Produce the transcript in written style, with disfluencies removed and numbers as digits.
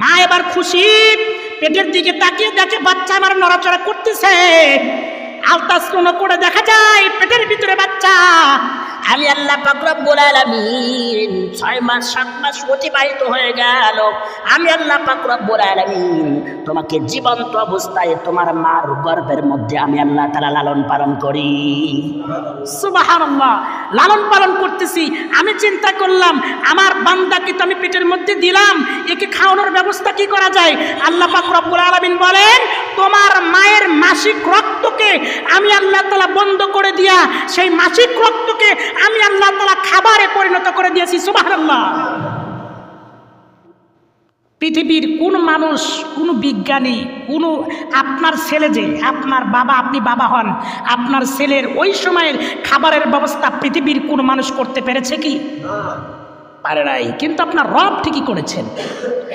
মা এবার খুশি, পেটের দিকে তাকিয়ে দেখে বাচ্চা আমার নড়াচড়া করতেছে। আলট্রাসাউন্ড করে দেখা যায় পেটের ভিতরে বাচ্চা। আমি আল্লাহ পাক রব্বুল আলামিন 6 মাস 7 মাস অতিবাহিত হয়ে গেল। আমি আল্লাহ পাক রব্বুল আলামিন তোমাকে জীবন্ত অবস্থায় তোমার মার গর্ভের মধ্যে আমি আল্লাহ তাআলা লালন পালন করি। সুবহানাল্লাহ, লালন পালন করতেছি। আমি চিন্তা করলাম আমার বান্দাকে তো আমি পেটের মধ্যে দিলাম, একে খাওয়ানোর ব্যবস্থা কি করা যায়? আল্লাহ পাক রব্বুল আলামিন বলেন তোমার মায়ের মাসিক রক্তকে আমি আল্লাহ তাআলা বন্ধ করে দিয়া সেই মাসিক রক্তকে আমি আল্লাহ তাআলা খাবারে পরিণত করে দিয়েছি। সুবহানাল্লাহ। পৃথিবীর কোন মানুষ, কোন বিজ্ঞানী, কোন আপনার ছেলে যে আপনার বাবা, আপনি বাবা হন, আপনার ছেলের ওই সময়ের খাবারের ব্যবস্থা পৃথিবীর কোন মানুষ করতে পেরেছে কি? পারে নাই। কিন্তু আপনার রব ঠিকই করেছেন।